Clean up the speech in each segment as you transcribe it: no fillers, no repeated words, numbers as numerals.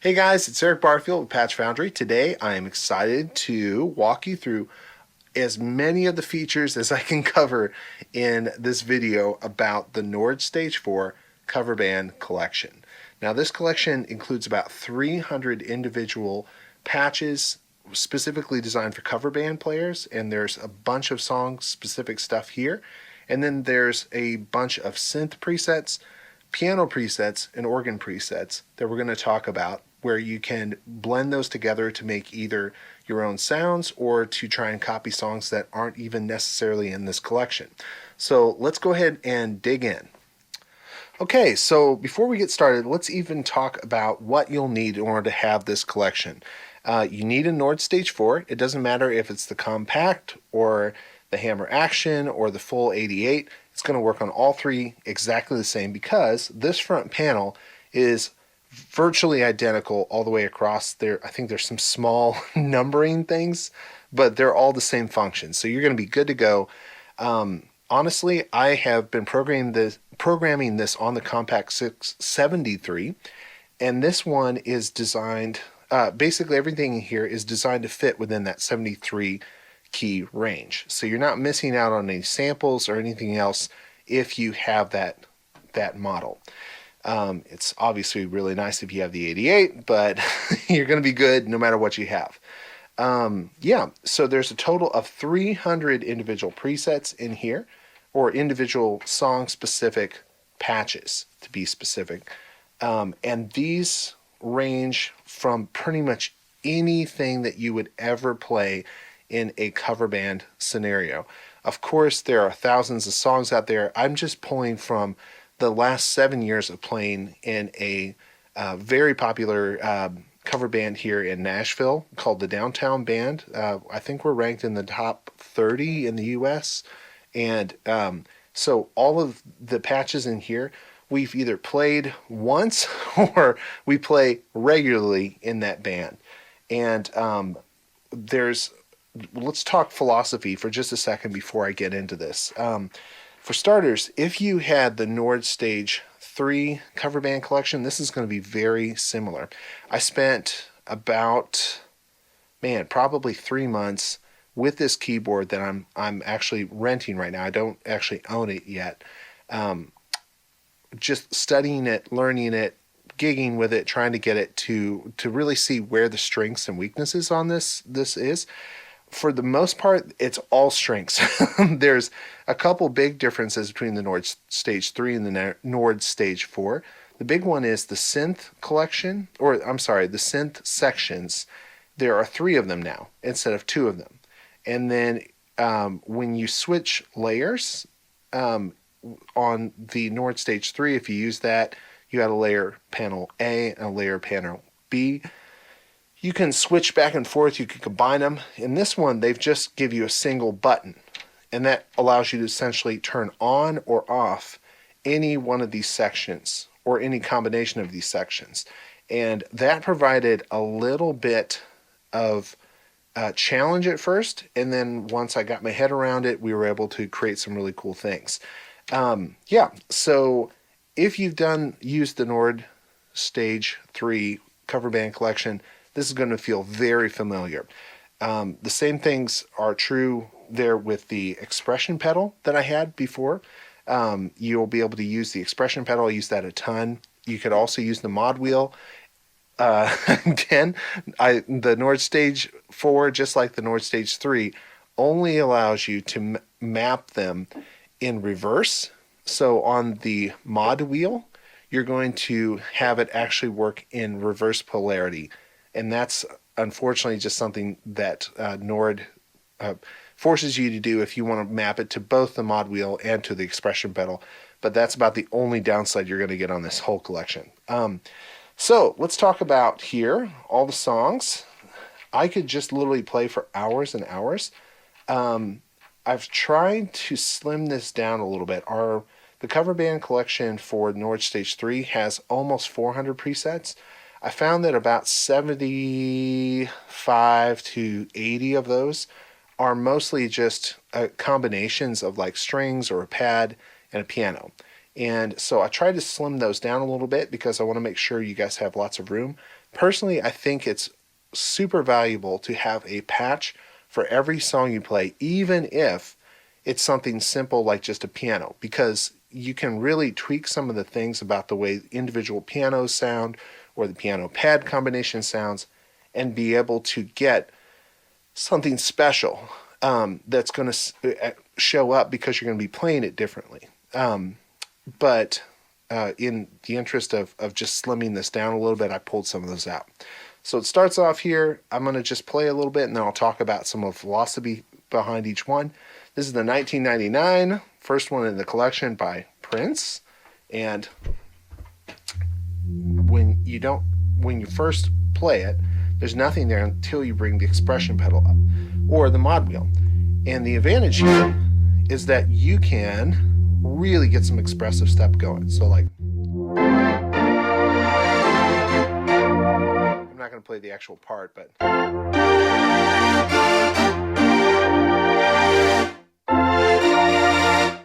Hey guys, it's Eric Barfield with Patch Foundry. Today I am excited to walk you through as many of the features as I can cover in this video about the Nord Stage 4 cover band collection. Now this collection includes about 300 individual patches specifically designed for cover band players, and there's a bunch of song specific stuff here. And then there's a bunch of synth presets, piano presets, and organ presets that we're going to talk about, where you can blend those together to make either your own sounds or to try and copy songs that aren't even necessarily in this collection. So let's go ahead and dig in. Okay, so before we get started, let's even talk about what you'll need in order to have this collection. You need a Nord Stage 4. It doesn't matter if it's the compact or the Hammer Action or the full 88. It's going to work on all three exactly the same because this front panel is virtually identical all the way across there. I think there's some small numbering things, but they're all the same function. So you're going to be good to go. Honestly, I have been programming this on the Compact 673, and this one is designed, basically everything here is designed to fit within that 73 key range. So you're not missing out on any samples or anything else if you have that model. It's obviously really nice if you have the 88, but you're going to be good no matter what you have. So there's a total of 300 individual presets in here, or individual song-specific patches, to be specific. And these range from pretty much anything that you would ever play in a cover band scenario. Of course, there are thousands of songs out there. I'm just pulling from the last 7 years of playing in a very popular cover band here in Nashville called the Downtown Band. I think we're ranked in the top 30 in the US. And so all of the patches in here, we've either played once or we play regularly in that band. And let's talk philosophy for just a second before I get into this. For starters, if you had the Nord Stage 3 cover band collection, this is going to be very similar. I spent about, probably 3 months with this keyboard that I'm actually renting right now. I don't actually own it yet. Just studying it, learning it, gigging with it, trying to get it to really see where the strengths and weaknesses on this is. For the most part, it's all strengths. There's a couple big differences between the Nord Stage 3 and the Nord Stage 4. The big one is the synth collection, or I'm sorry, the synth sections. There are 3 of them now instead of 2 of them. And then when you switch layers on the Nord Stage 3, if you use that, you add a layer panel A and a layer panel B. You can switch back and forth. You can combine them. In this one, they've just give you a single button, and that allows you to essentially turn on or off any one of these sections or any combination of these sections. And that provided a little bit of challenge at first, and then once I got my head around it, we were able to create some really cool things. So if you've used the Nord Stage 3 cover band collection, this is going to feel very familiar. The same things are true there with the expression pedal that I had before. You'll be able to use the expression pedal. I use that a ton. You could also use the mod wheel. Again, the Nord Stage 4, just like the Nord Stage 3, only allows you to map them in reverse. So on the mod wheel, you're going to have it actually work in reverse polarity. And that's unfortunately just something that Nord forces you to do if you want to map it to both the mod wheel and to the expression pedal. But that's about the only downside you're going to get on this whole collection. So let's talk about here all the songs. I could just literally play for hours and hours. I've tried to slim this down a little bit. The cover band collection for Nord Stage 3 has almost 400 presets. I found that about 75 to 80 of those are mostly just combinations of like strings or a pad and a piano. And so I tried to slim those down a little bit because I want to make sure you guys have lots of room. Personally, I think it's super valuable to have a patch for every song you play, even if it's something simple like just a piano, because you can really tweak some of the things about the way individual pianos sound or the piano pad combination sounds and be able to get something special that's going to show up because you're going to be playing it differently. But in the interest of just slimming this down a little bit, I pulled some of those out. So it starts off here. I'm going to just play a little bit, and then I'll talk about some of the philosophy behind each one. This is the 1999 first one in the collection by Prince. And when you first play it, there's nothing there until you bring the expression pedal up or the mod wheel. And the advantage here is that you can really get some expressive stuff going. So like, I'm not going to play the actual part, but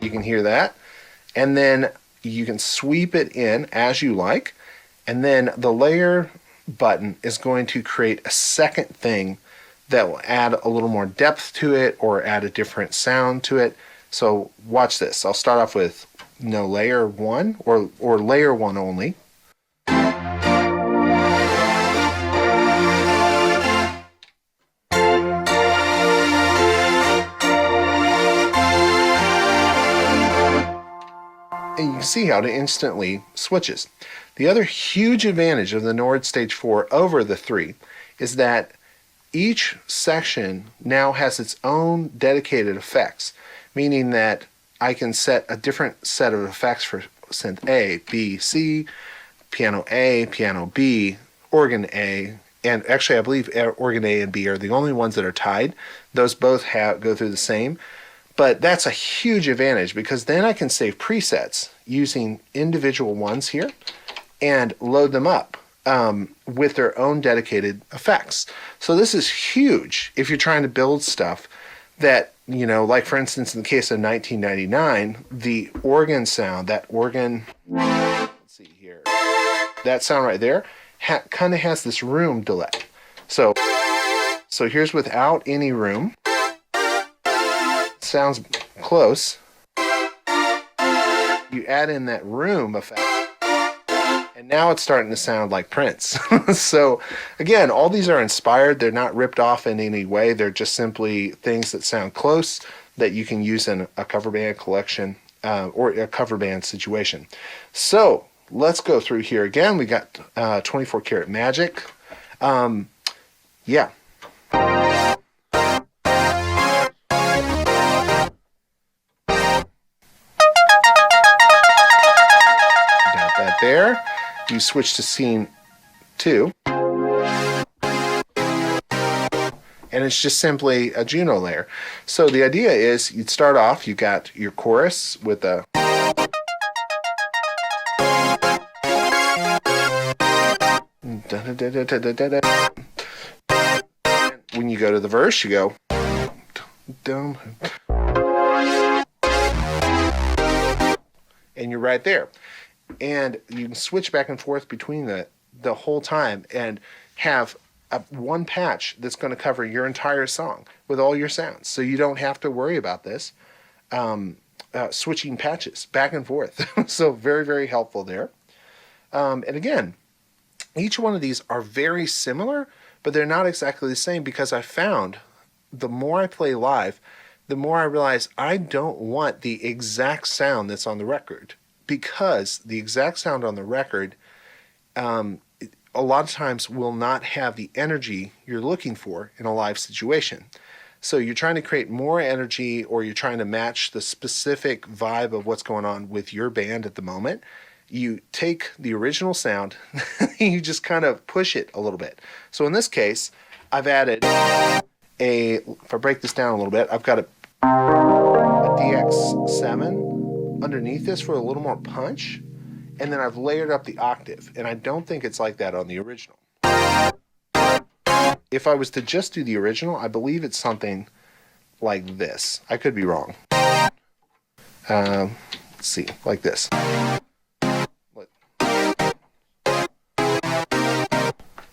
you can hear that. And then you can sweep it in as you like. And then the layer button is going to create a second thing that will add a little more depth to it or add a different sound to it. So watch this. I'll start off with layer 1 or layer 1 only. And you can see how it instantly switches. The other huge advantage of the Nord Stage 4 over the 3 is that each section now has its own dedicated effects, meaning that I can set a different set of effects for synth A, B, C, piano A, piano B, organ A, and actually I believe organ A and B are the only ones that are tied. Those both go through the same. But that's a huge advantage because then I can save presets using individual ones here and load them up with their own dedicated effects. So this is huge if you're trying to build stuff that, like for instance, in the case of 1999, the organ sound, that organ, let's see here, that sound right there kind of has this room delay. So here's without any room. Sounds close. You add in that room effect, and now it's starting to sound like Prince. So again, all these are inspired. They're not ripped off in any way. They're just simply things that sound close that you can use in a cover band collection or a cover band situation. So let's go through here again. We got 24 Carat Magic. Yeah. There, you switch to scene 2, and it's just simply a Juno layer. So the idea is you'd start off, you got your chorus with a when you go to the verse, you go and you're right there. And you can switch back and forth between the whole time and have one patch that's going to cover your entire song with all your sounds. So you don't have to worry about this switching patches back and forth. So very, very helpful there. And again, each one of these are very similar, but they're not exactly the same because I found the more I play live, the more I realize I don't want the exact sound that's on the record. Because the exact sound on the record a lot of times will not have the energy you're looking for in a live situation. So you're trying to create more energy or you're trying to match the specific vibe of what's going on with your band at the moment. You take the original sound you just kind of push it a little bit. So in this case, I've added if I break this down a little bit, I've got a DX7 underneath this for a little more punch, and then I've layered up the octave, and I don't think it's like that on the original. If I was to just do the original, I believe it's something like this. I could be wrong. Let's see, like this.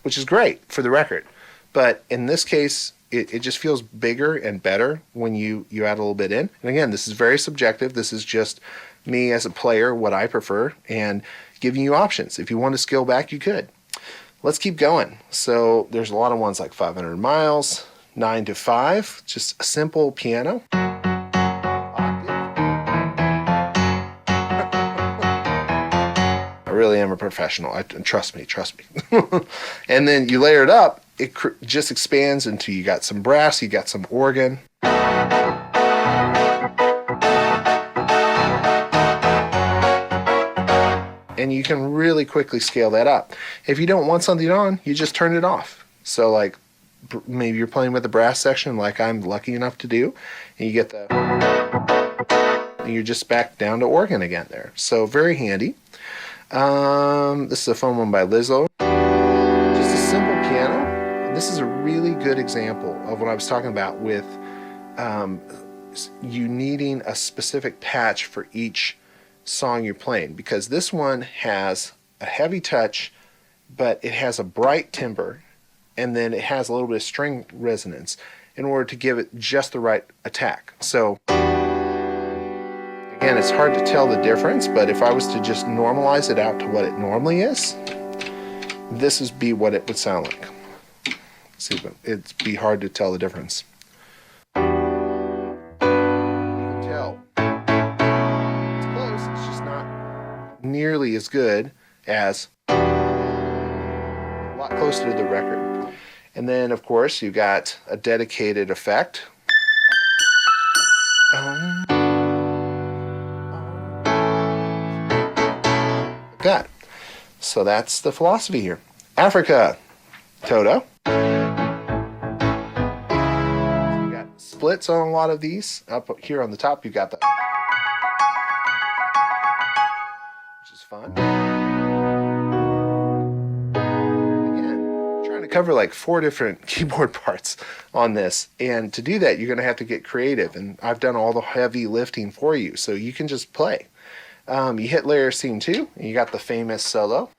which is great for the record. But in this case, it just feels bigger and better when you add a little bit in. And again, this is very subjective. This is just me as a player, what I prefer, and giving you options. If you want to scale back, you could. Let's keep going. So there's a lot of ones like 500 miles, 9 to 5, just a simple piano. I really am a professional. Trust me. And then you layer it up, it just expands into, you got some brass, you got some organ. And you can really quickly scale that up. If you don't want something on, you just turn it off. So like maybe you're playing with the brass section like I'm lucky enough to do, and you get the, and you're just back down to organ again there. So very handy. This is a fun one by Lizzo. Just a simple piano. And this is a really good example of what I was talking about with you needing a specific patch for each song you're playing, because this one has a heavy touch, but it has a bright timbre, and then it has a little bit of string resonance in order to give it just the right attack. So again, it's hard to tell the difference, but if I was to just normalize it out to what it normally is, this would be what it would sound like. See, but it'd be hard to tell the difference. You can tell it's close, it's just not nearly as good as a lot closer to the record. And then of course you got a dedicated effect. Got. So that's the philosophy here. Africa, Toto. So you got splits on a lot of these. Up here on the top, you got the, which is fun. Again, trying to cover like 4 different keyboard parts on this, and to do that, you're going to have to get creative. And I've done all the heavy lifting for you, so you can just play. You hit layer scene 2, and you got the famous solo.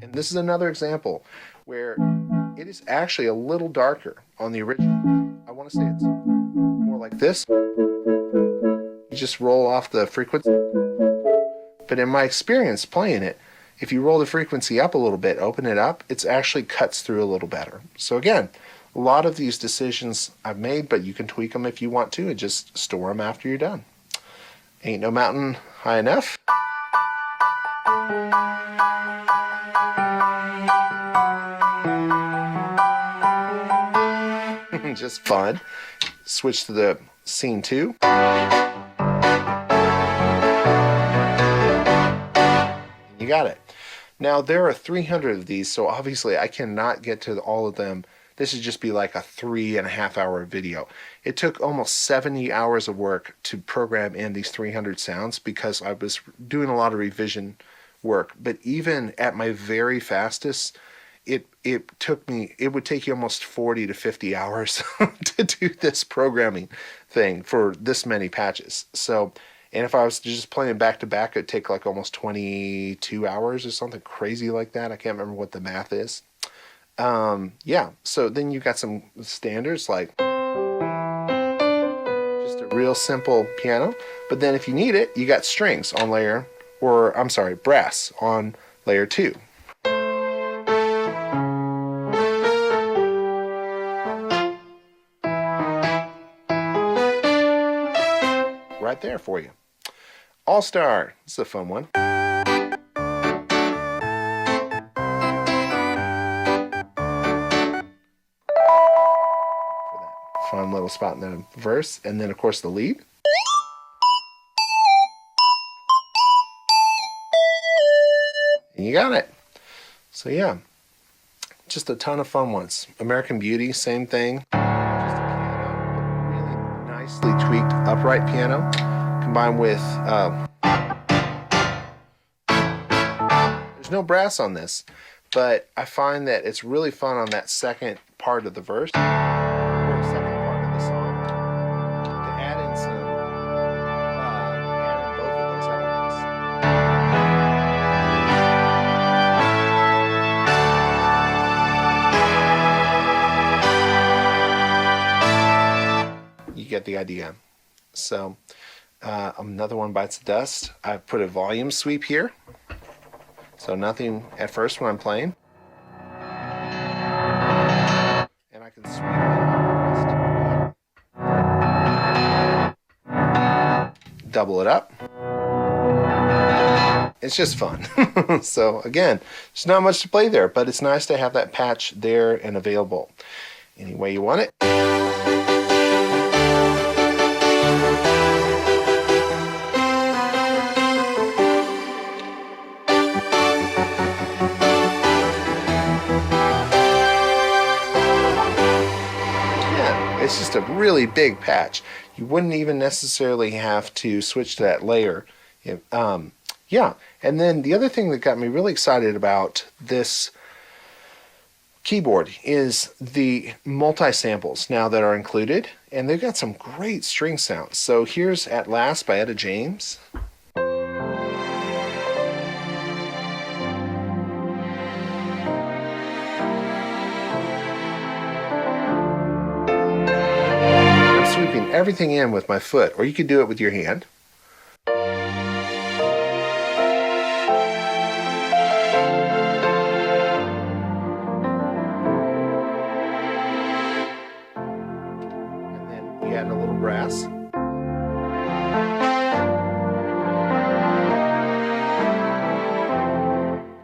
And this is another example where it is actually a little darker on the original. I want to say it's more like this. You just roll off the frequency. But in my experience playing it, if you roll the frequency up a little bit, open it up, it actually cuts through a little better. So again, a lot of these decisions I've made, but you can tweak them if you want to and just store them after you're done. Ain't no mountain high enough. Just fun. Switch to the scene 2. You got it. Now there are 300 of these, so obviously I cannot get to all of them. This would just be like a 3.5 hour video. It took almost 70 hours of work to program in these 300 sounds because I was doing a lot of revision work. But even at my very fastest, it would take you almost 40 to 50 hours to do this programming thing for this many patches. So, and if I was just playing back to back, it'd take like almost 22 hours or something crazy like that. I can't remember what the math is. Yeah, so then you got some standards like just a real simple piano. But then if you need it, you got strings on layer, or I'm sorry, brass on layer 2. Right there for you. All-Star. This is a fun one. For that fun little spot in the verse. And then, of course, the lead. And you got it. So, yeah. Just a ton of fun ones. American Beauty, same thing. Nicely tweaked upright piano combined with there's no brass on this, but I find that it's really fun on that second part of the verse or second part of the song to add in some get the idea. So another one bites the dust. I've put a volume sweep here, so nothing at first when I'm playing, and I can sweep it, double it up. It's just fun. So again, there's not much to play there, but it's nice to have that patch there and available any way you want it. It's just a really big patch. You wouldn't even necessarily have to switch to that layer. Yeah, and then the other thing that got me really excited about this keyboard is the multi-samples now that are included, and they've got some great string sounds. So here's At Last by Etta James. Sweeping everything in with my foot, or you could do it with your hand. And then we add a little brass.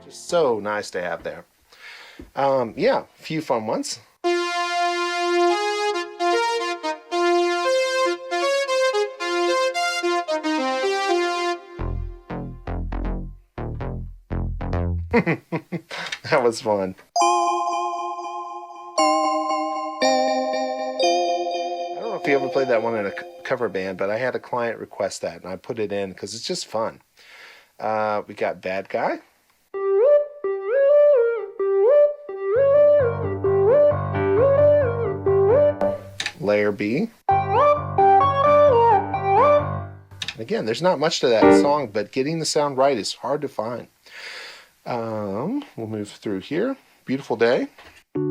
Just so nice to have there. Yeah, a few fun ones. That was fun. I don't know if you ever played that one in a cover band, but I had a client request that, and I put it in because it's just fun. We got Bad Guy. Layer B. And again, there's not much to that song, but getting the sound right is hard to find. We'll move through here. Beautiful Day. So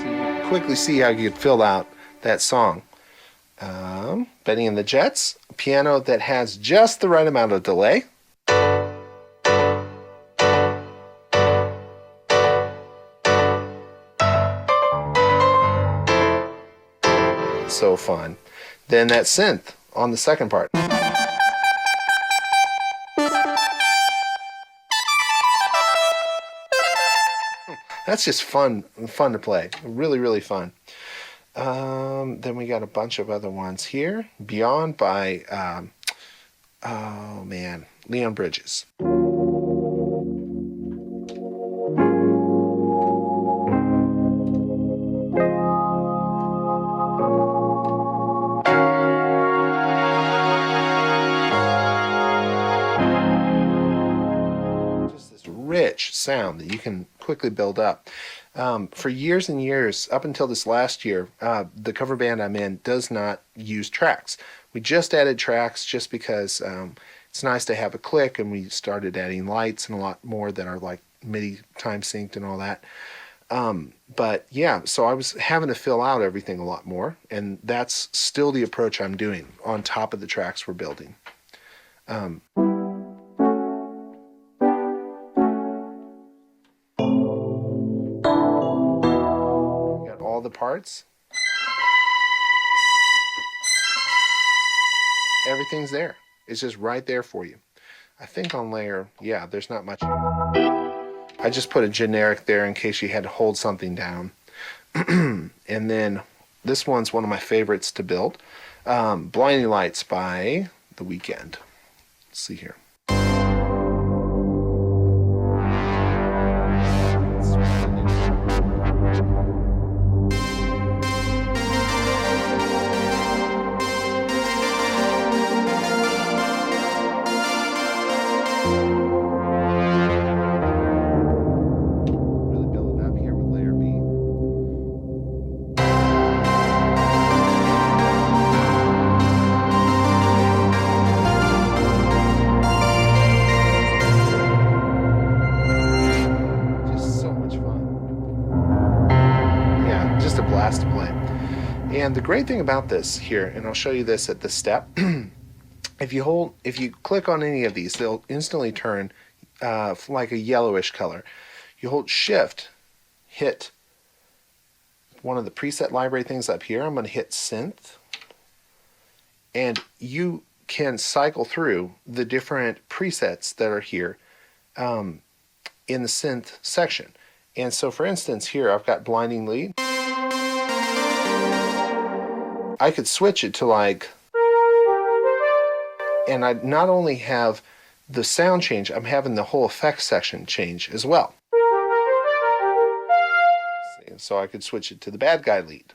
you quickly see how you could fill out that song. Benny and the Jets, a piano that has just the right amount of delay. So fun. Then that synth on the second part. That's just fun to play. Really, really fun. Then we got a bunch of other ones here. Beyond by, oh man, Leon Bridges. Rich sound that you can quickly build up. For years and years, up until this last year, the cover band I'm in does not use tracks. We just added tracks just because it's nice to have a click, and we started adding lights and a lot more that are like MIDI time synced and all that. But yeah, so I was having to fill out everything a lot more, and that's still the approach I'm doing on top of the tracks we're building. All the parts. Everything's there. It's just right there for you. I think on layer, yeah, there's not much. I just put a generic there in case you had to hold something down. And then this one's one of my favorites to build. Blinding Lights by The Weeknd. Let's see here. And the great thing about this here, and I'll show you this at this step, if you click on any of these, they'll instantly turn like a yellowish color. You hold Shift, hit one of the preset library things up here. I'm going to hit Synth, and you can cycle through the different presets that are here in the Synth section. And so, for instance, here I've got Blinding Lead. I could switch it to like, and I not only have the sound change, I'm having the whole effects section change as well. So I could switch it to the bad guy lead.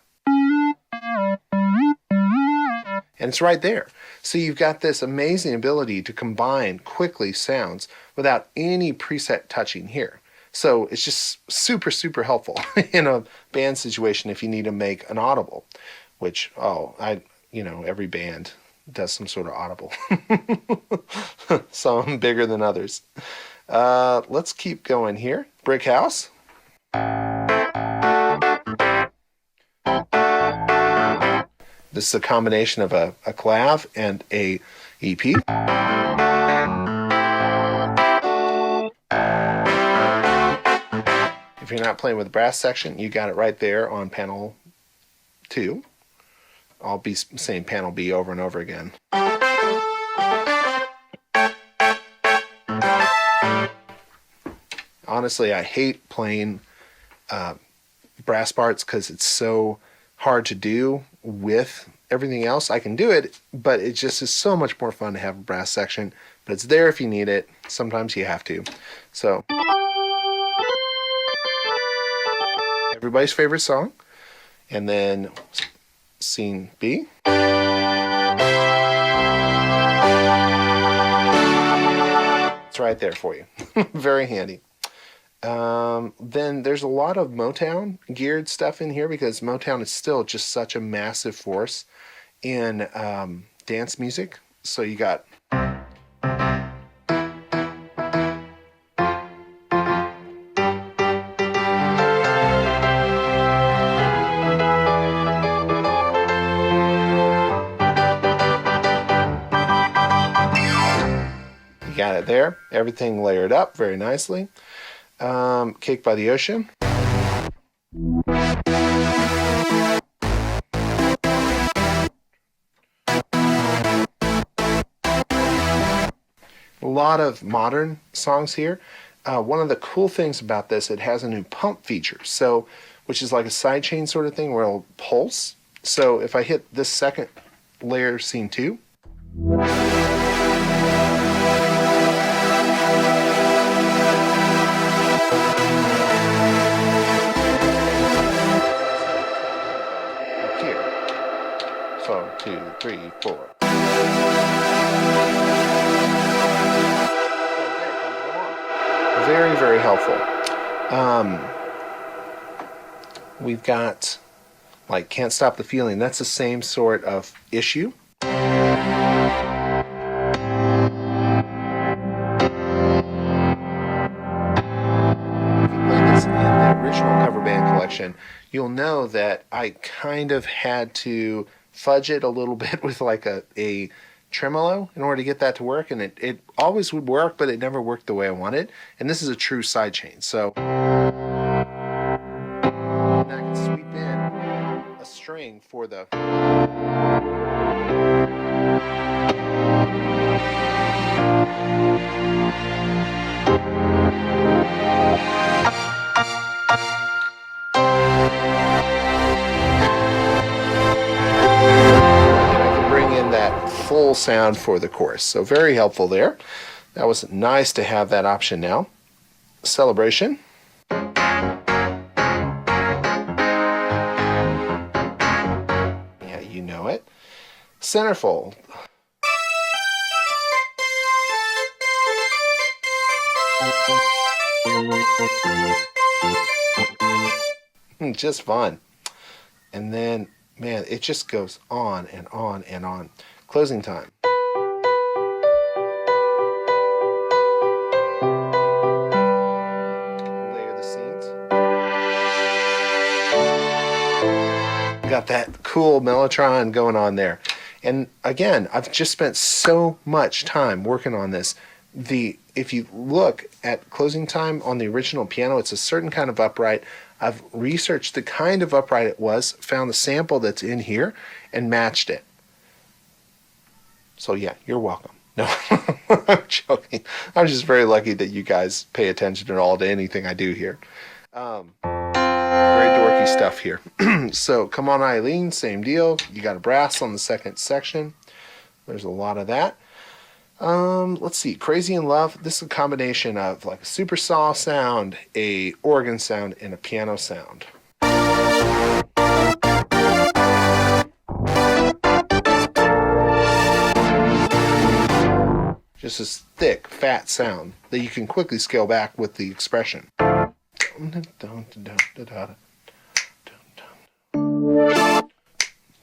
And it's right there. So you've got this amazing ability to combine quickly sounds without any preset touching here. So it's just super, super helpful in a band situation if you need to make an audible, which, every band does some sort of audible. Some bigger than others. Let's keep going here. Brick House. This is a combination of a clav and a EP. If you're not playing with the brass section, you got it right there on panel 2. I'll be saying panel B over and over again. Honestly, I hate playing brass parts because it's so hard to do with everything else. I can do it, but it just is so much more fun to have a brass section. But it's there if you need it. Sometimes you have to. So, everybody's favorite song. And then scene B. It's right there for you. Very handy. Then there's a lot of Motown geared stuff in here because Motown is still just such a massive force in dance music. So you got it there. Everything layered up very nicely. Cake by the Ocean. A lot of modern songs here. One of the cool things about this, it has a new pump feature, so which is like a sidechain sort of thing where it'll pulse. So if I hit this second layer, scene 2. So 2, 3, 4. Very, very helpful. We've got like Can't Stop the Feeling. That's the same sort of issue. If you played this in the original cover band collection, you'll know that I kind of had to fudge it a little bit with like a tremolo in order to get that to work, and it always would work, but it never worked the way I wanted. And this is a true sidechain, so and I can sweep in a string for the full sound for the chorus. So very helpful there. That was nice to have that option now. Celebration. Yeah, you know it. Centerfold. Just fun. And then, man, it just goes on and on and on. Closing time. Layer the scenes. got that cool mellotron going on there. And again, I've just spent so much time working on this. If you look at closing time on the original piano, it's a certain kind of upright. I've researched the kind of upright it was, found the sample that's in here, and matched it. So yeah, you're welcome. No, I'm joking. I'm just very lucky that you guys pay attention at all to anything I do here. Very dorky stuff here. So Come On Eileen, same deal. You got a brass on the second section. There's a lot of that. Let's see, Crazy in Love. This is a combination of like a super saw sound, a organ sound, and a piano sound. Just this thick, fat sound that you can quickly scale back with the expression.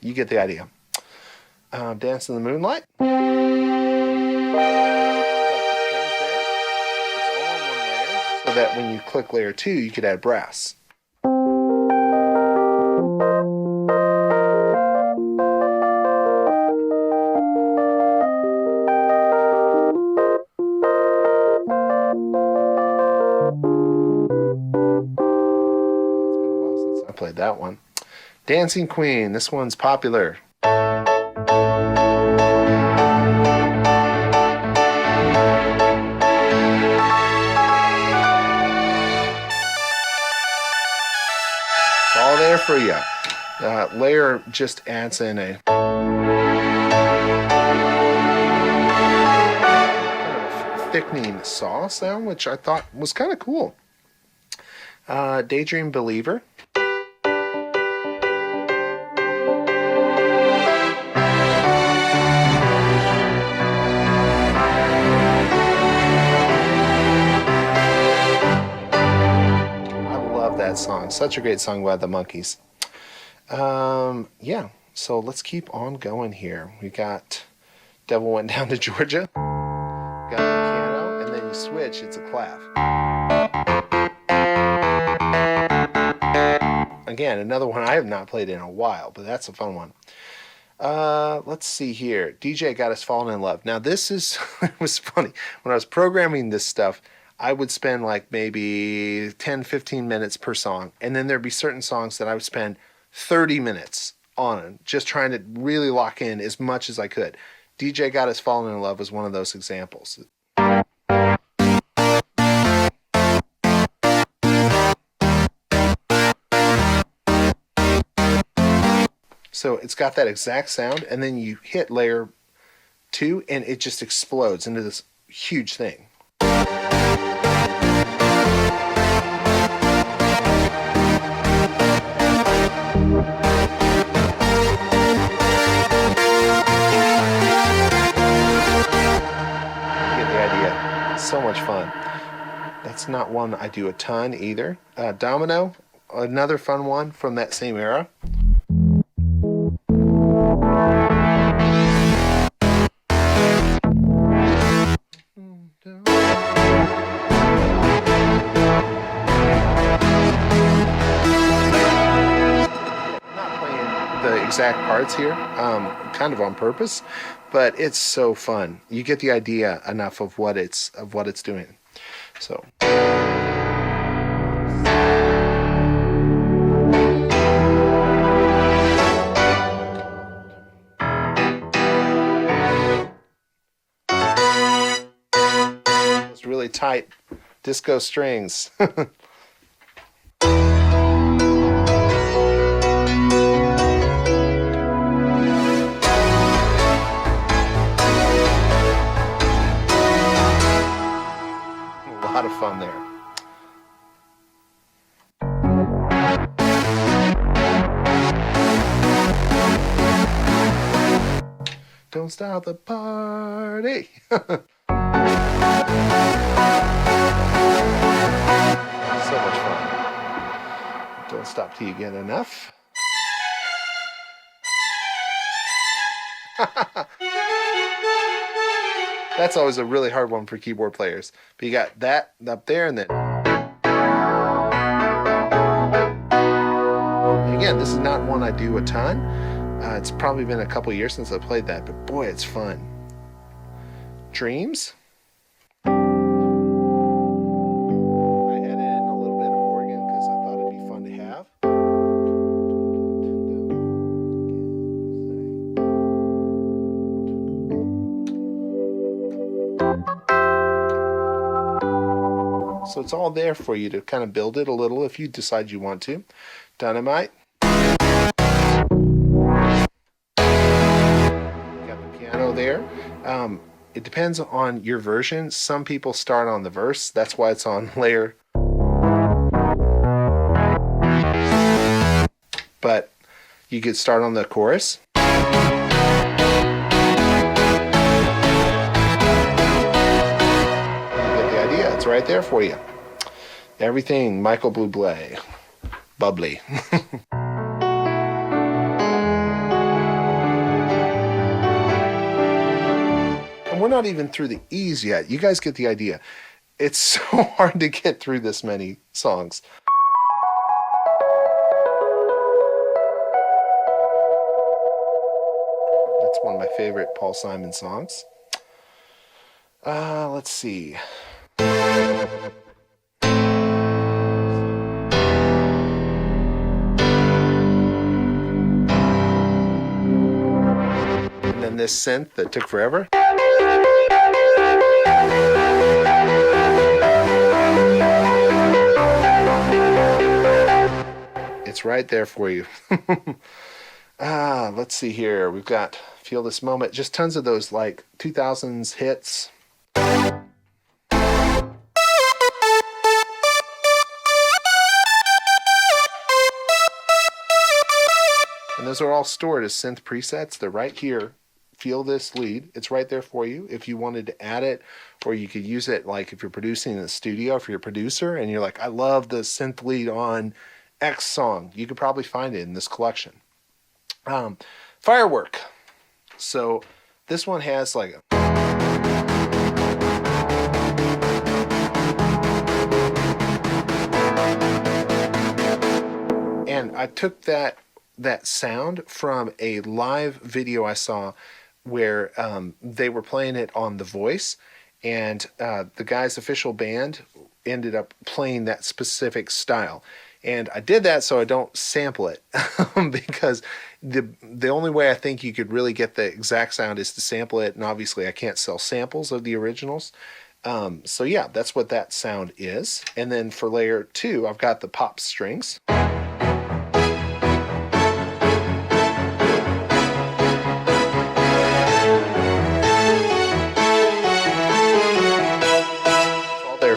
You get the idea. Dance in the Moonlight. So that when you click layer 2, you could add brass. Played that one. Dancing Queen. This one's popular. It's all there for you. Layer just adds in a thickening saw sound, which I thought was kind of cool. Daydream Believer. Song, such a great song by the Monkees. Yeah, so let's keep on going here. We got Devil Went Down to Georgia, got the piano, and then you switch, it's a clav. Again, another one I have not played in a while, but that's a fun one. Let's see here. DJ Got Us Falling in Love. Now this is, it was funny, when I was programming this stuff, I would spend like maybe 10, 15 minutes per song. And then there'd be certain songs that I would spend 30 minutes on, just trying to really lock in as much as I could. DJ Got Us Falling in Love was one of those examples. So it's got that exact sound, and then you hit layer 2, and it just explodes into this huge thing. So much fun. That's not one I do a ton either. Domino, another fun one from that same era. Not playing the exact parts here, kind of on purpose. But it's so fun. You get the idea enough of what it's doing. So those really tight disco strings. A lot of fun there. Don't stop the party. So much fun. Don't stop till you get enough. That's always a really hard one for keyboard players. But you got that up there, and then again, again, this is not one I do a ton. It's probably been a couple years since I played that, but boy, it's fun. Dreams. I added in a little bit of organ because I thought it'd be fun to have. So it's all there for you to kind of build it a little if you decide you want to. Dynamite. Got the piano there. It depends on your version. Some people start on the verse. That's why it's on layer. But you could start on the chorus. It's right there for you. Everything Michael Bublé. Bubbly. And we're not even through the E's yet. You guys get the idea. It's so hard to get through this many songs. That's one of my favorite Paul Simon songs. Let's see. And then this synth that took forever. It's right there for you. Let's see here. We've got Feel This Moment. Just tons of those like 2000s hits. And those are all stored as synth presets. They're right here. Feel this lead. It's right there for you if you wanted to add it, or you could use it like if you're producing in the studio, if you're a producer and you're like, I love the synth lead on X song. You could probably find it in this collection. Firework. So this one has like a... And I took that sound from a live video I saw where they were playing it on The Voice, and the guy's official band ended up playing that specific style. And I did that so I don't sample it because the only way I think you could really get the exact sound is to sample it, and obviously I can't sell samples of the originals. So yeah, that's what that sound is. And then for layer 2, I've got the pop strings.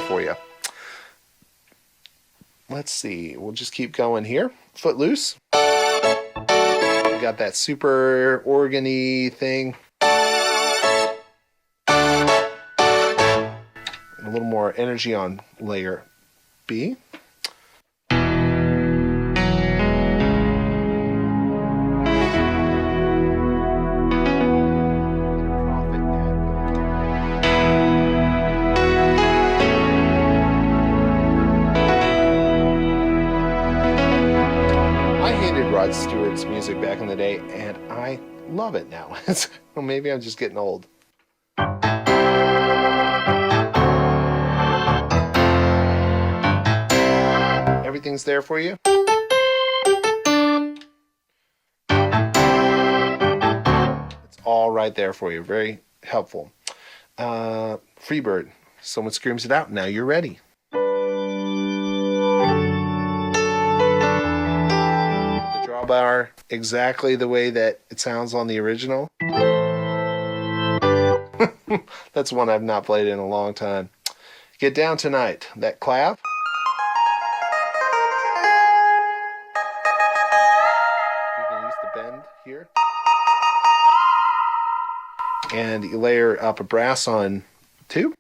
For you. Let's see, we'll just keep going here. Footloose. We got that super organ-y thing. A little more energy on layer B. Rod Stewart's music back in the day, and I love it now. Well, maybe I'm just getting old. Everything's there for you. It's all right there for you. Very helpful. Freebird. Someone screams it out. Now you're ready. Bar exactly the way that it sounds on the original. That's one I've not played in a long time. Get Down Tonight, that clap. You can use the bend here. And you layer up a brass on 2.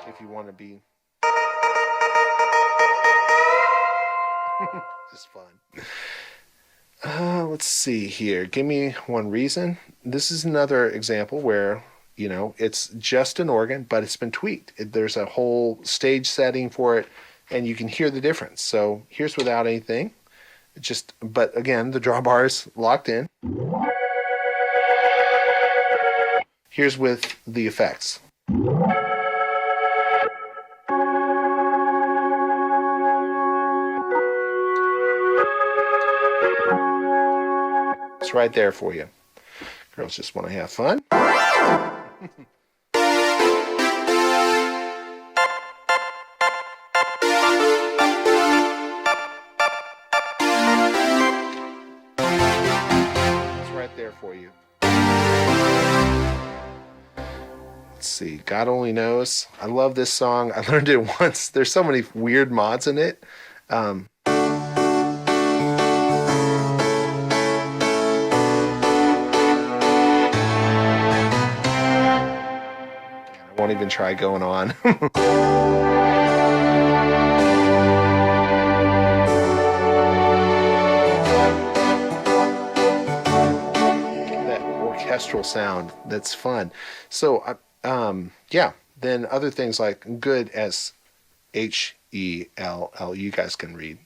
If you want to be just fun. Let's see here. Give Me One Reason. This is another example where, it's just an organ, but it's been tweaked. There's a whole stage setting for it. and you can hear the difference. So here's without anything. But again, the drawbar is locked in. Here's with the effects. It's right there for you. Girls just want to have fun. It's right there for you. Let's see, God Only Knows. I love this song. I learned it once. There's so many weird mods in it. I won't even try going on. That orchestral sound, that's fun. So, yeah, then other things like good as H-E-L-L, you guys can read.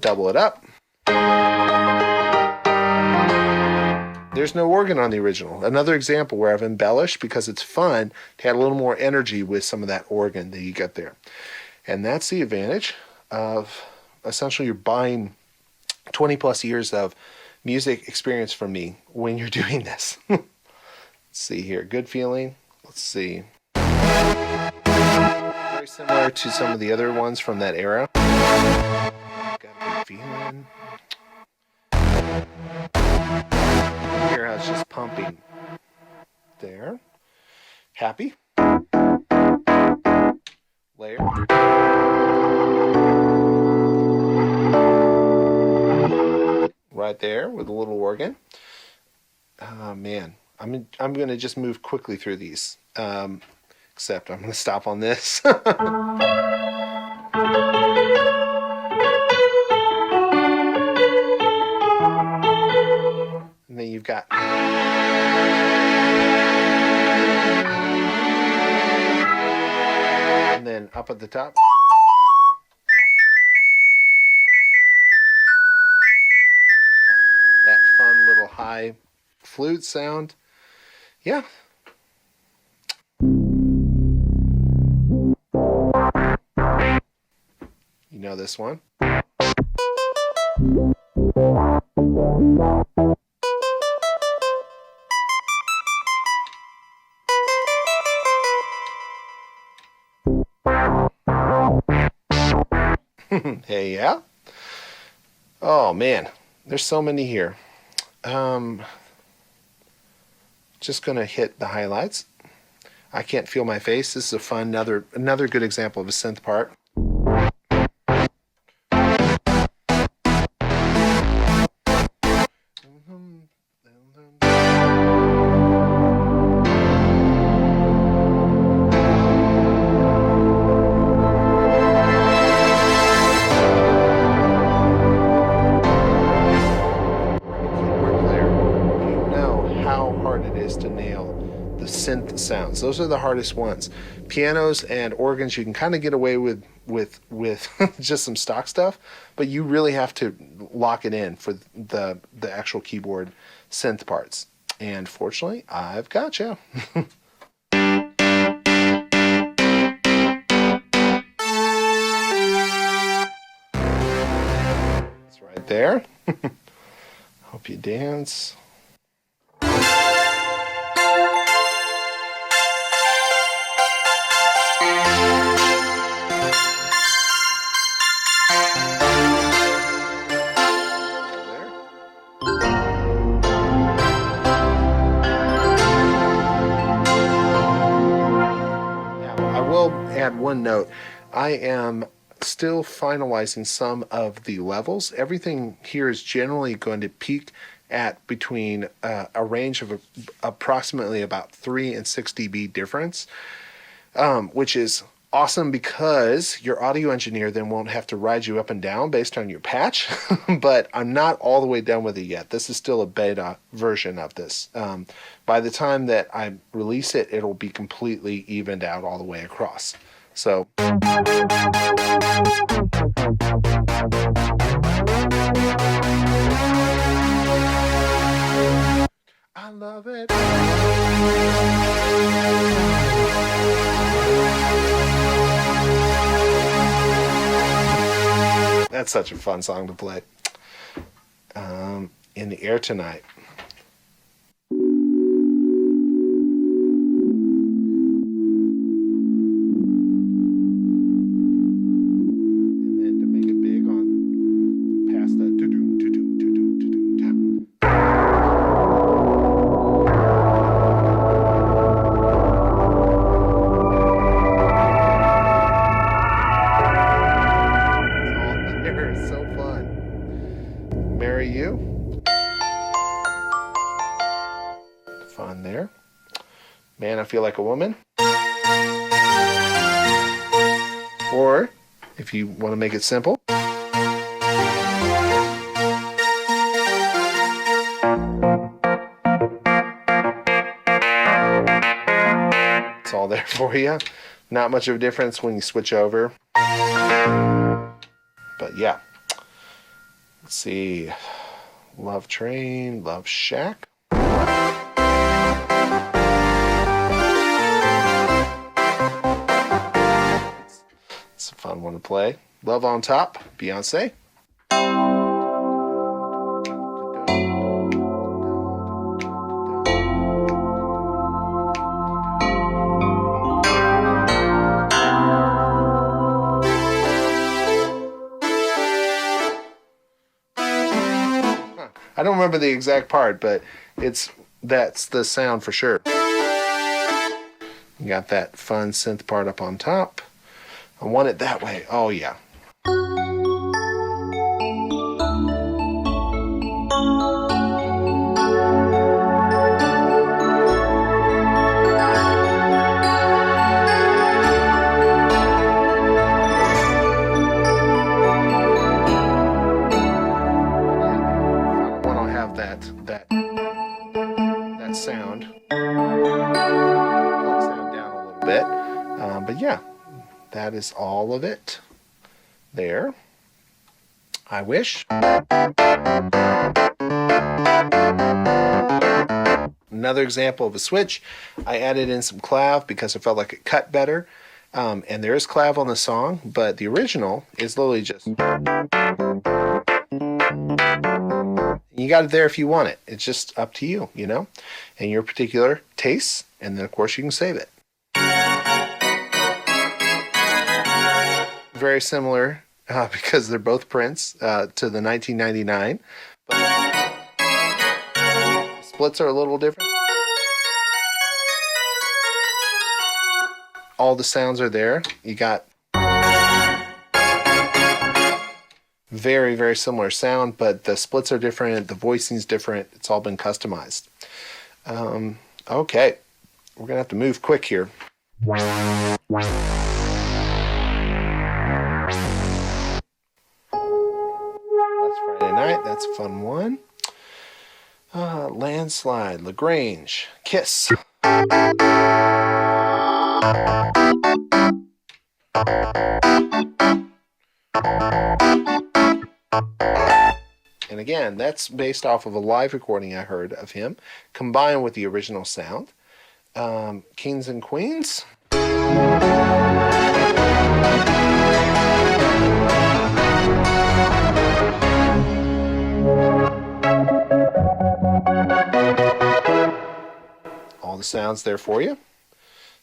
Double it up. There's no organ on the original. Another example where I've embellished because it's fun to add a little more energy with some of that organ that you get there. And that's the advantage of essentially you're buying 20 plus years of music experience from me when you're doing this. Let's see here. Good feeling. Let's see. Very similar to some of the other ones from that era. Got a good feeling. Here how it's just pumping. There. Happy. Layer. Right there with a little organ. Oh man, I'm going to just move quickly through these. Except I'm going to stop on this. And then you've got and then up at the top. That fun little high flute sound. Yeah. You know this one. Hey, yeah. Oh man, there's so many here. Just gonna hit the highlights. I Can't Feel My Face. This is a fun, another good example of a synth part. To nail the synth sounds. Those are the hardest ones. Pianos and organs you can kind of get away with just some stock stuff, but you really have to lock it in for the actual keyboard synth parts. And fortunately, I've got you. It's right there. Hope you dance. Add one note. I am still finalizing some of the levels. Everything here is generally going to peak at between a range of approximately about 3 and 6 dB difference, which is awesome because your audio engineer then won't have to ride you up and down based on your patch. But I'm not all the way done with it yet. This is still a beta version of this. By the time that I release it, it'll be completely evened out all the way across. So I love it. That's such a fun song to play. In the Air Tonight. And then to make it big on past that. It's so fun. Marry You. Fun there. Man, I Feel Like a Woman. Or, if you want to make it simple, it's all there for you. Not much of a difference when you switch over. But yeah. Let's see. Love Train, Love Shack. It's a fun one to play. Love on Top, Beyonce. I don't remember the exact part, but that's the sound for sure. You got that fun synth part up on top. I want it that way. Oh yeah. That sound. I'll sound down a little bit. But yeah, that is all of it there. I wish. Another example of a switch. I added in some clav because I felt like it cut better. And there is clav on the song, but the original is literally just... You got it there if you want it. It's just up to you, you know, and your particular tastes. And then, of course, you can save it. Very similar because they're both prints to the 1999. But splits are a little different. All the sounds are there. You got very, very similar sound, but the splits are different, the voicing's different. It's all been customized. Okay, we're gonna have to move quick here. That's Friday Night. That's a fun one. Landslide, LaGrange, Kiss. And again, that's based off of a live recording I heard of him, combined with the original sound. Kings and Queens. All the sounds there for you.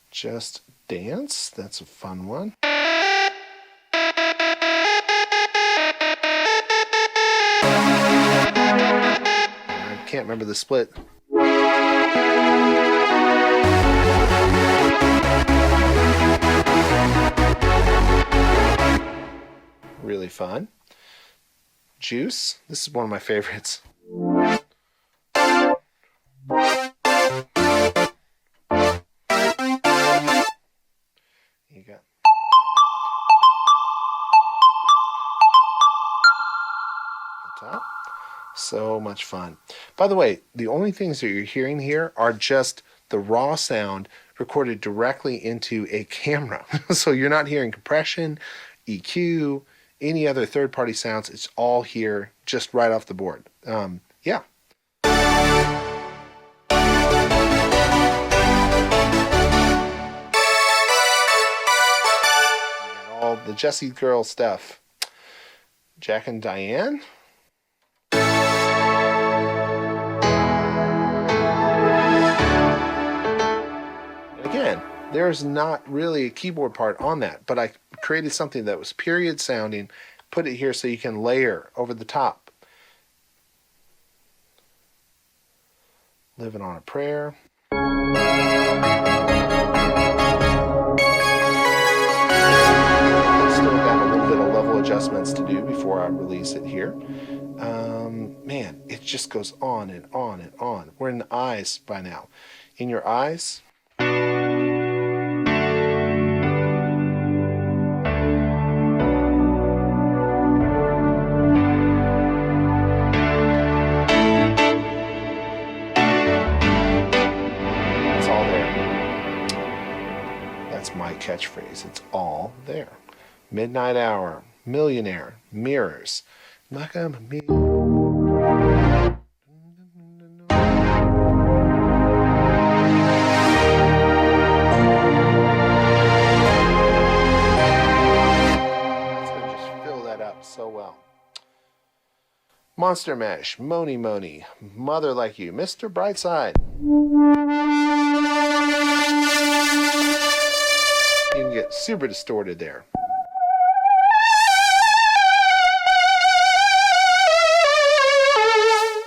Just Dance, that's a fun one. I can't remember the split. Really fun. Juice, this is one of my favorites. You got Yeah. So much fun. By the way, the only things that you're hearing here are just the raw sound recorded directly into a camera. So you're not hearing compression, EQ, any other third-party sounds. It's all here just right off the board. Yeah. All the Jessie Girl stuff. Jack and Diane. And again, there's not really a keyboard part on that, but I created something that was period sounding, put it here so you can layer over the top. Living on a Prayer. Still got a little bit of level adjustments to do before I release it here. Man, it just goes on and on and on. We're in the eyes by now. In your eyes. It's all there. That's my catchphrase. It's all there. Midnight Hour, Millionaire, Mirrors. Like I'm a me. That's going to just fill that up so well. Monster Mash, Moni Moni, Mother Like You, Mr. Brightside. You can get super distorted there.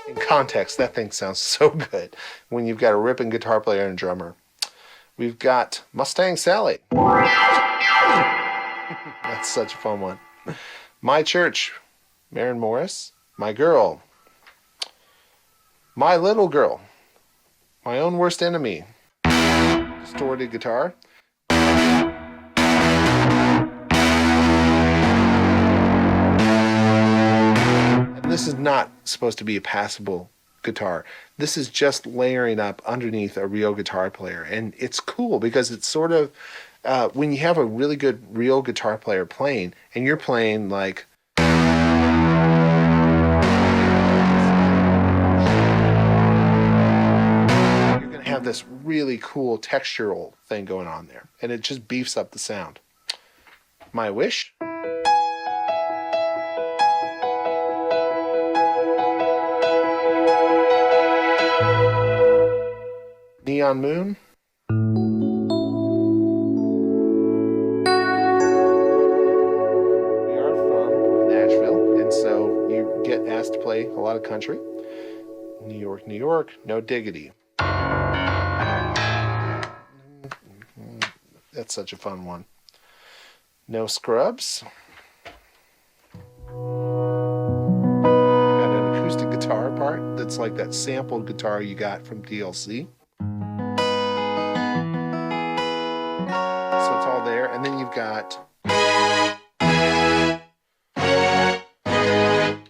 In context, that thing sounds so good when you've got a ripping guitar player and drummer. We've got Mustang Sally. That's such a fun one. My Church, Maren Morris. My Girl. My Little Girl. My Own Worst Enemy. Distorted guitar. This is not supposed to be a passable guitar. This is just layering up underneath a real guitar player. And it's cool because it's sort of, when you have a really good real guitar player playing, and you're playing like, you're going to have this really cool textural thing going on there. And it just beefs up the sound. My Wish. Neon Moon. We are from Nashville, and so you get asked to play a lot of country. New York, New York, No Diggity. That's such a fun one. No Scrubs. Got an acoustic guitar part that's like that sampled guitar you got from DLC. So it's all there, and then you've got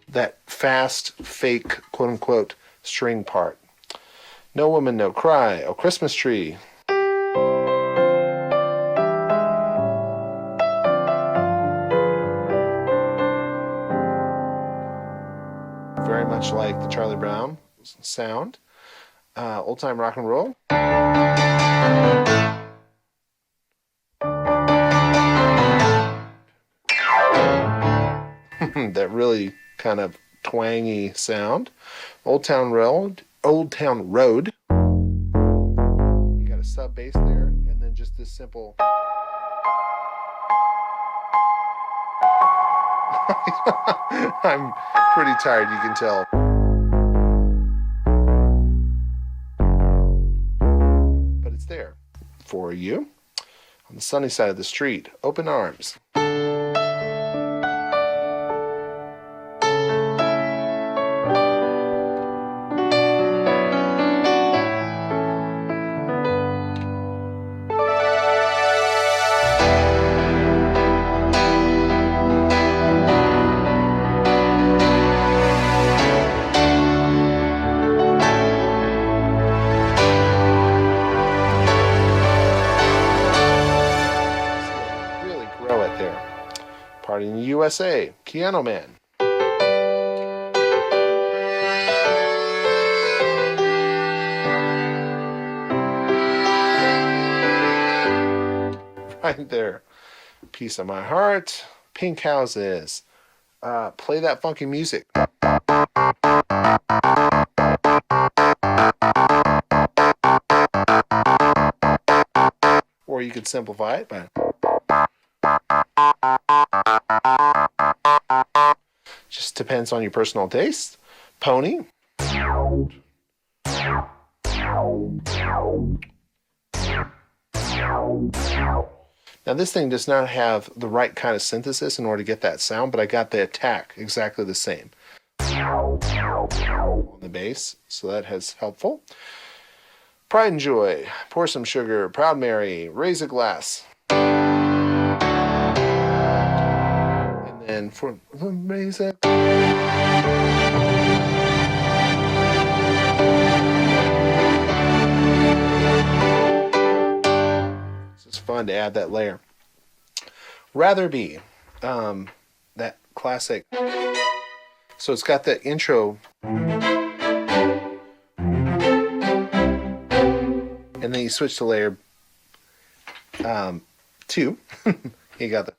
that fast, fake, quote-unquote, string part. No Woman, No Cry, Oh Christmas Tree. Very much like the Charlie Brown sound. Old Time Rock and Roll. That really kind of twangy sound. Old Town Road. You got a sub bass there, and then just this simple. I'm pretty tired, you can tell. But it's there for you. On the sunny side of the street, Open Arms. USA, Piano Man. Right there. Piece of My Heart. Pink Houses. Play that funky music. Or you could simplify it by just depends on your personal taste. Pony. Now this thing does not have the right kind of synthesis in order to get that sound, but I got the attack exactly the same on the bass, so that has helpful. Pride and Joy, Pour Some Sugar, Proud Mary, Raise a Glass. And then for Raise a It's fun to add that layer. Rather Be, that classic. So it's got the intro, and then you switch to layer 2. You got the.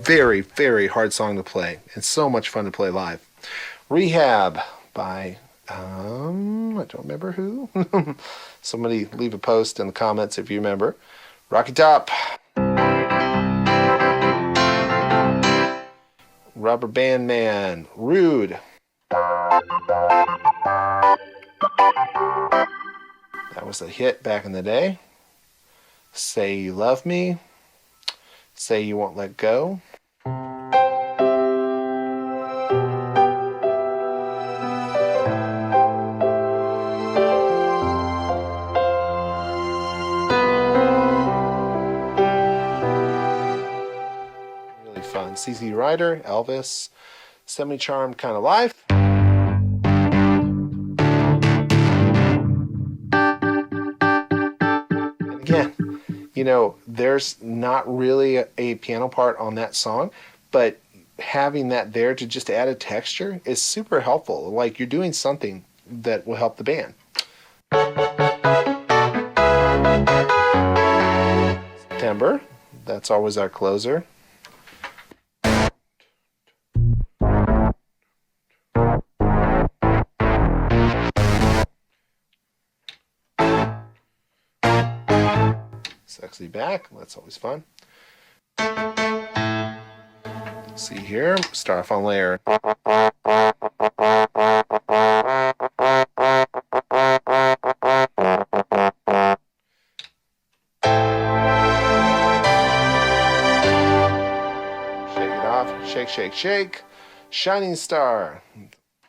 Very, very hard song to play. It's so much fun to play live. Rehab by, I don't remember who. Somebody leave a post in the comments if you remember. Rocky Top. Rubber Band Man. Rude. That was a hit back in the day. Say You Love Me. Say You Won't Let Go. Really fun. CC Rider, Elvis, Semi-Charmed Kind of Life. And again, you know, there's not really a piano part on that song, but having that there to just add a texture is super helpful. Like you're doing something that will help the band. September, that's always our closer. Sexy Back, that's always fun. See here, start off on layer. Shake it off, shake, shake, shake. Shining Star.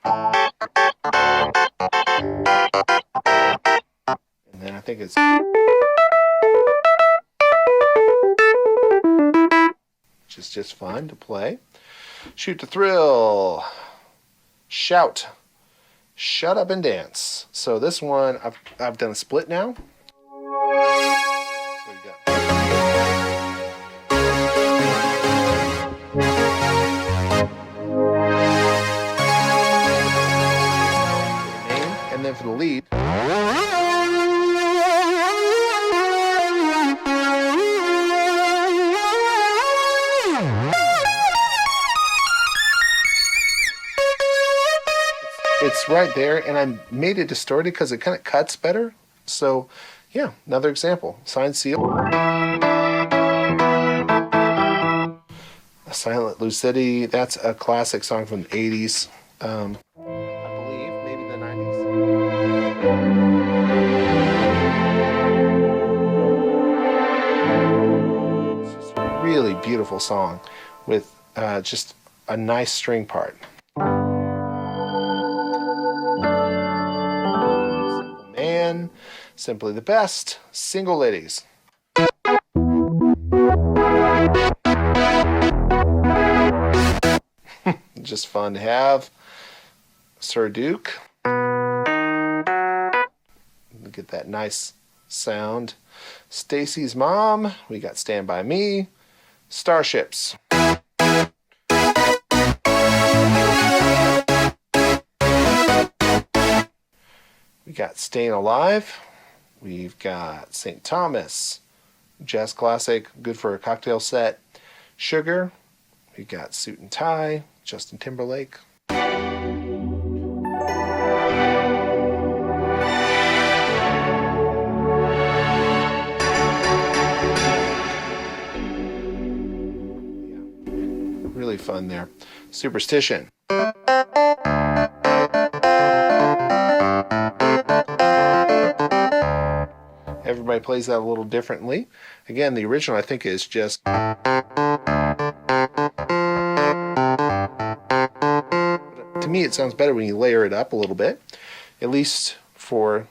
And then I think it's just fun to play. Shoot to Thrill. Shout. Shut Up and Dance. So this one, I've done a split now. So we got. And then for the lead. It's right there, and I made it distorted because it kind of cuts better. So, yeah, another example. Signed Seal. Silent Lucidity. That's a classic song from the 80s. I believe, maybe the 90s. It's just a really beautiful song with just a nice string part. Simply the Best, Single Ladies. just fun to have. Sir Duke. Get that nice sound. Stacy's Mom. We got Stand By Me. Starships. We got Staying Alive. We've got St. Thomas. Jazz classic, good for a cocktail set. Sugar. We got Suit and Tie. Justin Timberlake. Really fun there. Superstition. Everybody plays that a little differently. Again, the original I think is just. To me, it sounds better when you layer it up a little bit, at least for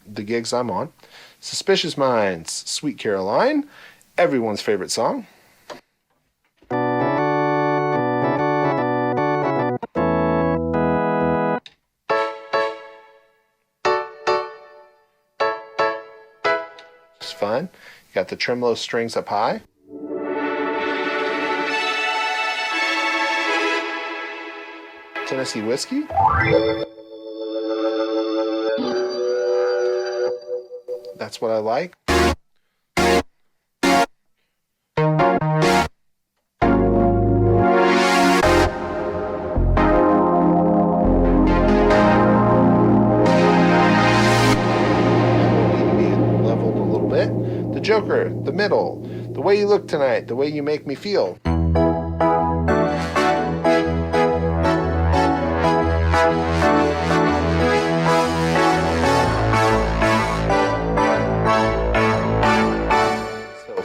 the gigs I'm on. Suspicious Minds, Sweet Caroline, everyone's favorite song. Just fun. You got the tremolo strings up high. Tennessee Whiskey. That's what I like. Leveled a little bit. The Joker, the middle, the way you look tonight, the way you make me feel.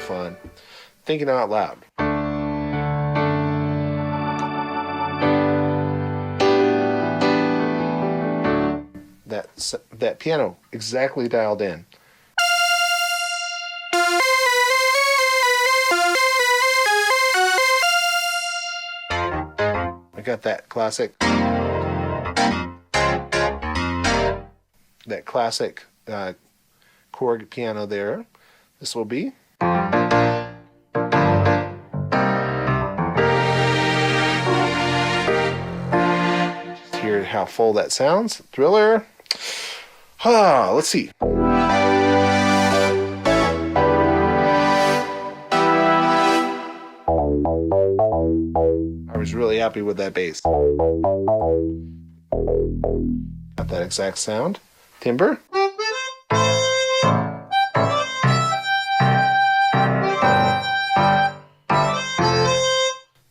Fun. Thinking Out Loud. That piano exactly dialed in. I got that classic chord piano there. This will be. Just hear how full that sounds. Thriller. Let's see. I was really happy with that bass. Got that exact sound. Timbre.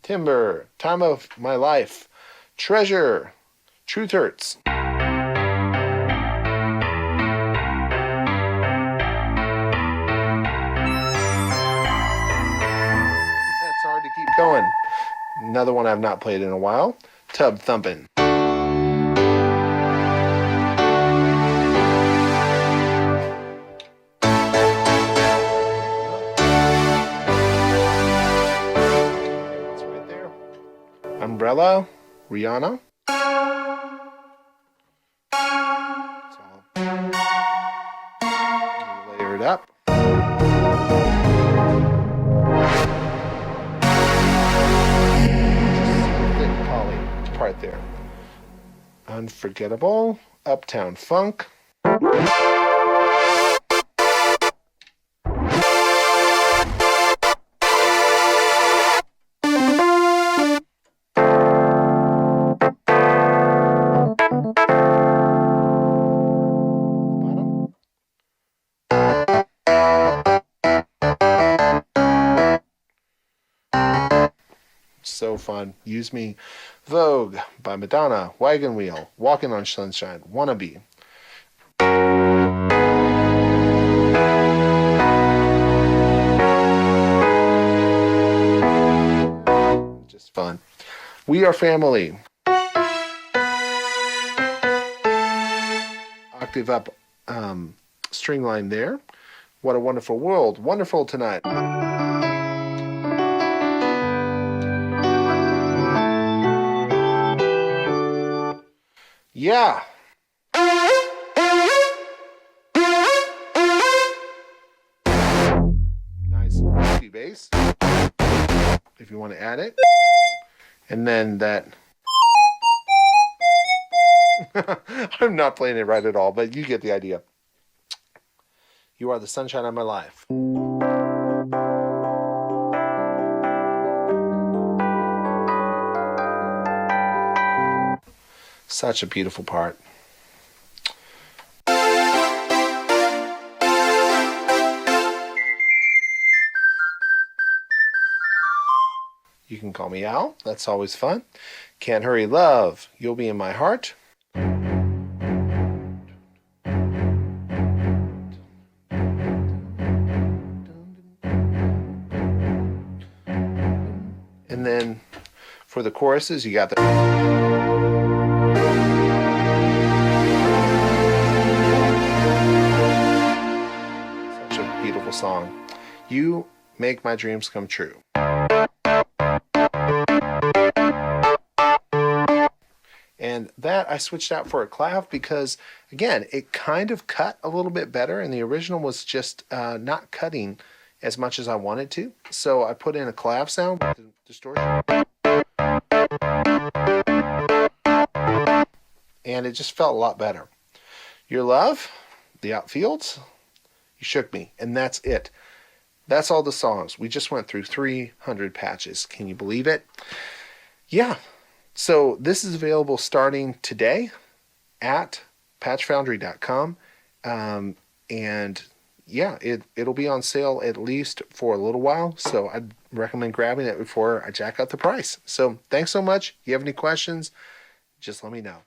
Timber, Time of My Life, Treasure, Truth Hurts. That's hard to keep going. Another one I've not played in a while, Tub Thumpin'. Umbrella, Rihanna. So, layer it up. Thick poly part there. Unforgettable, Uptown Funk. So fun. Use Me, Vogue by Madonna, Wagon Wheel, Walking on Sunshine, Wannabe. Just fun. We Are Family. Octave up string line there. What a Wonderful World. Wonderful Tonight. Yeah. Nice heavy bass, if you want to add it. And then that... I'm not playing it right at all, but you get the idea. You are the sunshine of my life. Such a beautiful part. You can call me Al. That's always fun. Can't hurry, love. You'll be in my heart. And then for the choruses, you got the... Such a beautiful song. You make my dreams come true. And that I switched out for a clav because, again, it kind of cut a little bit better, and the original was just not cutting as much as I wanted to. So I put in a clav sound with the distortion. And it just felt a lot better. Your love, the outfields, you shook me, and that's it. That's all the songs. We just went through 300 patches. Can you believe it? Yeah. So this is available starting today at patchfoundry.com. And yeah, it'll be on sale at least for a little while. So I'd recommend grabbing it before I jack up the price. So thanks so much. If you have any questions, just let me know.